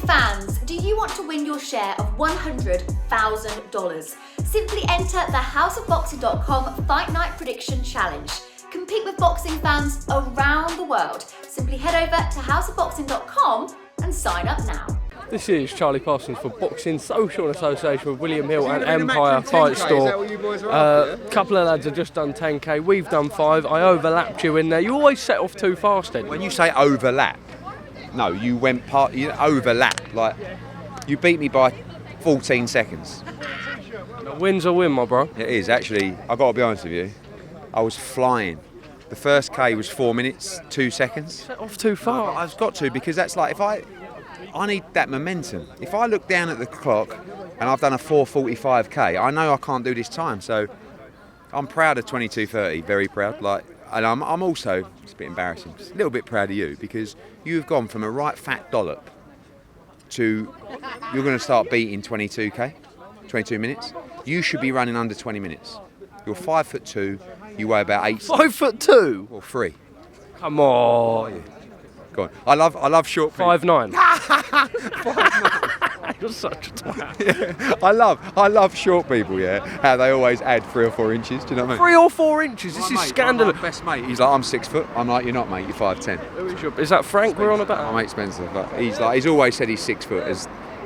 fans, do you want to win your share of $100,000? Simply enter the houseofboxing.com Fight Night Prediction Challenge. Compete with boxing fans around the world. Simply head over to houseofboxing.com and sign up now. This is Charlie Parsons for Boxing Social in association with William Hill and Empire Fight Store. A couple of lads have just done 10k, we've done 5. I overlapped you in there. You always set off too fast, Ed. When you say overlap, no, you went you overlapped. Like, you beat me by 14 seconds. A win's a win, my bro. It is, actually. I've got to be honest with you. I was flying. The first K was 4 minutes, 2 seconds. Set off too far. I've got to, because that's like, if I need that momentum. If I look down at the clock and I've done a 4:45k, I know I can't do this time. So I'm proud of 22:30, very proud. And I'm also, it's a bit embarrassing, just a little bit proud of you, because you've gone from a right fat dollop to you're going to start beating 22k, 22 minutes. You should be running under 20 minutes. You're 5'2", you weigh about 8. 5'2"? Or 3. Come on. Go on. I love short people. 5'9". 5'9". You're such a twat. Yeah. I love short people, yeah. How they always add 3 or 4 inches, do you know what I mean? 3 or 4 inches? This is scandalous. My best mate, he's like, I'm 6 foot. I'm like, you're not, mate, you're 5'10". Is that Frank we're on about? My mate Spencer, but he's always said he's 6 foot,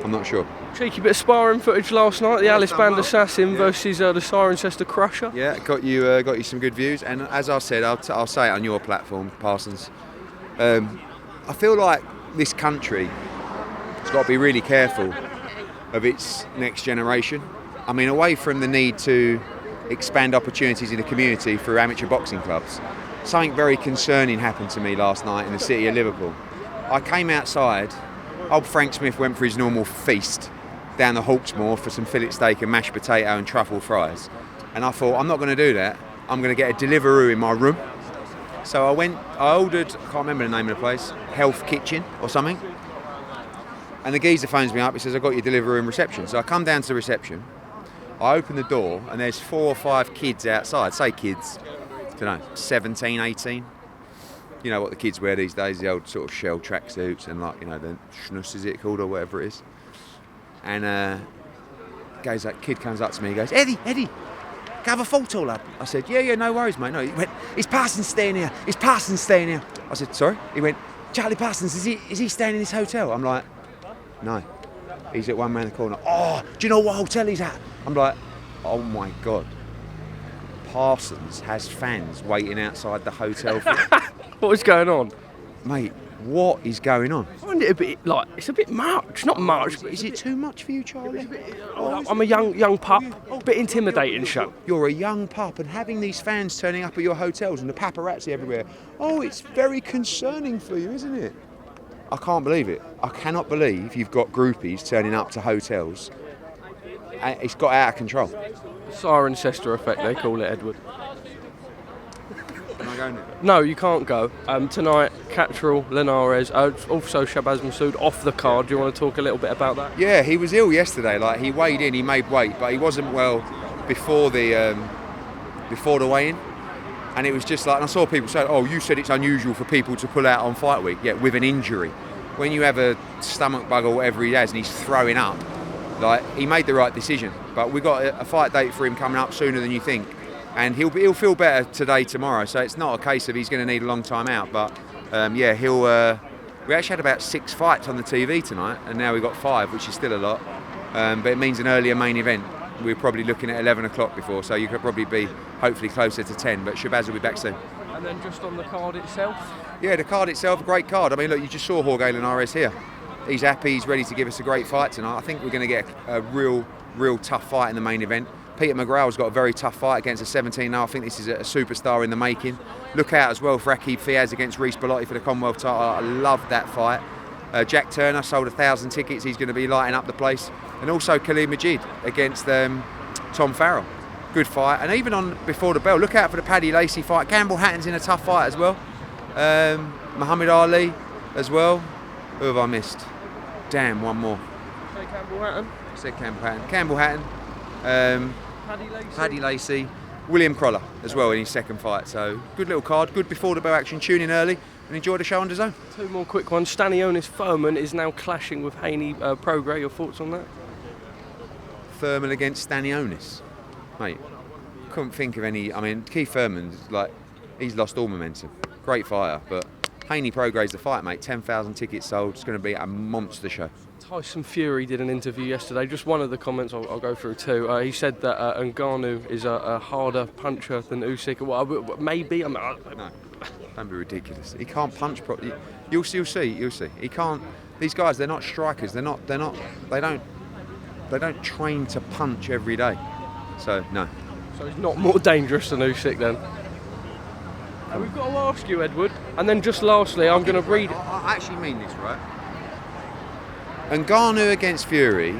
I'm not sure. Cheeky bit of sparring footage last night, the Alice Band Assassin versus the Cirencester Crusher. Yeah, got you some good views, and as I said, I'll say it on your platform, Parsons. I feel like this country has got to be really careful of its next generation. I mean, away from the need to expand opportunities in the community through amateur boxing clubs, something very concerning happened to me last night in the city of Liverpool. I came outside, old Frank Smith went for his normal feast down the Hawksmoor for some fillet steak and mashed potato and truffle fries. And I thought, I'm not going to do that. I'm going to get a Deliveroo in my room. So I ordered, I can't remember the name of the place, Health Kitchen or something. And the geezer phones me up, he says, I got your Deliveroo in reception. So I come down to the reception, I open the door, and there's 4 or 5 kids outside. Say kids, I don't know, 17, 18. You know what the kids wear these days, the old sort of shell tracksuits and like, you know, the schnuss is it called or whatever it is. And that kid comes up to me, he goes, Eddie, can I have a photo, lad? I said, yeah, no worries, mate. No, he went, is Parsons staying here? I said, sorry? He went, Charlie Parsons, is he staying in this hotel? I'm like, no, he's at one man in the corner. Oh, do you know what hotel he's at? I'm like, oh my God. Parsons has fans waiting outside the hotel. What is going on? Mate, what is going on? I find it a bit, it's a bit much. Not much, but is it too much for you, Charlie? I'm a young pup, a bit intimidating, show. You're a young pup, and having these fans turning up at your hotels and the paparazzi everywhere, it's very concerning for you, isn't it? I can't believe it. I cannot believe you've got groupies turning up to hotels. It's got out of control. Cirencester effect, they call it, Edward. Can I go now? No, you can't go. Tonight, Catterall-Linares, also Shabaz Masoud off the card. Do you want to talk a little bit about that? Yeah, he was ill yesterday. Like, he weighed in, he made weight, but he wasn't well before the weigh-in. And it was just like, and I saw people say, you said it's unusual for people to pull out on fight week. Yeah, with an injury. When you have a stomach bug or whatever he has and he's throwing up, like, he made the right decision. But we've got a fight date for him coming up sooner than you think. And he'll feel better today, tomorrow. So it's not a case of he's going to need a long time out. But we actually had about 6 fights on the TV tonight, and now we've got 5, which is still a lot. But it means an earlier main event. We're probably looking at 11 o'clock before, so you could probably be hopefully closer to 10. But Shabaz will be back soon. And then just on the card itself? Yeah, the card itself, a great card. I mean, look, you just saw Jorge Linares here. He's happy, he's ready to give us a great fight tonight. I think we're going to get a real tough fight in the main event. Peter McGraw's got a very tough fight against a 17 now. I think this is a superstar in the making. Look out as well for Aqib Fiaz against Regis Prograis for the Commonwealth title. I love that fight. Jack Turner sold 1,000 tickets. He's going to be lighting up the place. And also Khalid Majid against Tom Farrell. Good fight. And even on before the bell, look out for the Paddy Lacey fight. Campbell Hatton's in a tough fight as well. Muhammad Ali as well. Who have I missed? Damn, one more. Say Campbell Hatton. Said Campbell Hatton. Paddy Lacey. William Croller as well in his second fight. So good little card. Good before the bell action. Tune in early. And and enjoy the show on DAZN. 2 more quick ones. Stanionis Thurman is now clashing with Haney Prograis. Your thoughts on that? Thurman against Stanionis, mate. Couldn't think of any. I mean, Keith Thurman's he's lost all momentum. Great fighter, but Haney Prograis the fight, mate. 10,000 tickets sold. It's going to be a monster show. Tyson Fury did an interview yesterday. Just one of the comments I'll go through too. He said that Ngannou is a harder puncher than Usyk. Well, maybe. No, don't be ridiculous. He can't punch properly. You'll see. He can't. These guys, they're not strikers. They don't train to punch every day. So no. So he's not more dangerous than Usyk then. We've got to ask you, Edward. And then just lastly, I'm going to read. I actually mean this, right? Ngannou against Fury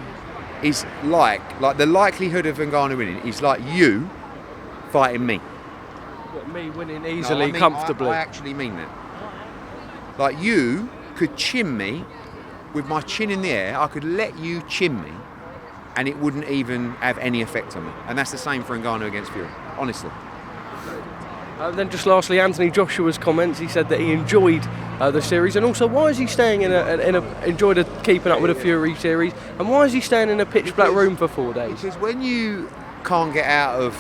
is like the likelihood of Ngannou winning is like you fighting me. What, me winning easily, comfortably? I actually mean that. Like, you could chin me with my chin in the air. I could let you chin me, and it wouldn't even have any effect on me. And that's the same for Ngannou against Fury, honestly. Then just lastly, Anthony Joshua's comments. He said that he enjoyed the series, and also why is he staying enjoyed keeping up with a Fury series, and why is he staying in a pitch black room for 4 days? Because when you can't get out of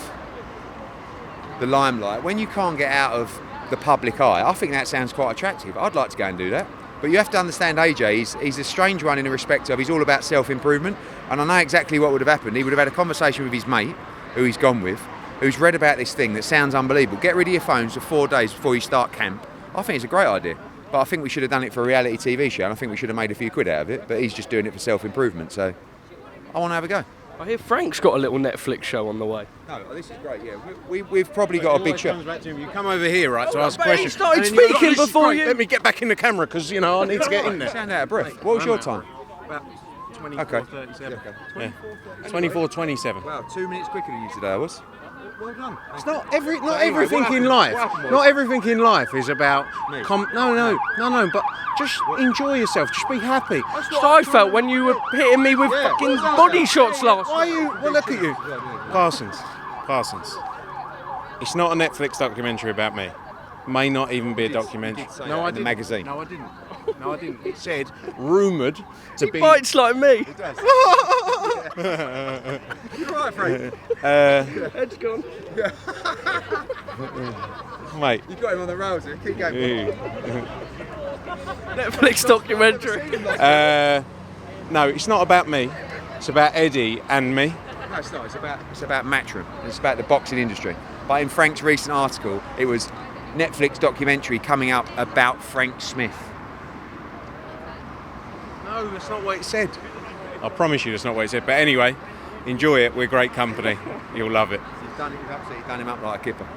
the limelight, when you can't get out of the public eye, I think that sounds quite attractive. I'd like to go and do that. But you have to understand AJ, he's a strange one in the respect of he's all about self-improvement, and I know exactly what would have happened. He would have had a conversation with his mate, who he's gone with, who's read about this thing that sounds unbelievable. Get rid of your phones for 4 days before you start camp. I think it's a great idea. But I think we should have done it for a reality TV show, and I think we should have made a few quid out of it, but he's just doing it for self-improvement, so I want to have a go. I hear Frank's got a little Netflix show on the way. No, this is great, yeah. We've probably got a big show. You come over here, right, to ask a question. He started speaking before you. Let me get back in the camera, because, I need to get in there. You sound out of breath. What was your time? About 24:37. Okay. 24:27. Wow, 2 minutes quicker than you today, I was. Well done. It's not everything in life. Not everything in life is about. No. But just enjoy yourself. Just be happy. That's what I felt when you were hitting me with fucking body shots last. Why are you? Well, look at you, Parsons. It's not a Netflix documentary about me. May not even be a documentary. No, I didn't. Magazine. No, I didn't. It said rumoured to be. He bites like me. It does. You're right, Frank. Head's gone. Mate. You got him on the rails here. Keep going. Netflix documentary. No, it's not about me. It's about Eddie and me. No, it's not. It's about Matchroom. It's about the boxing industry. But in Frank's recent article, it was Netflix documentary coming up about Frank Smith. No, that's not what it said. I promise you that's not what it said. But anyway, enjoy it. We're great company. You'll love it. You've absolutely done him up like a kipper.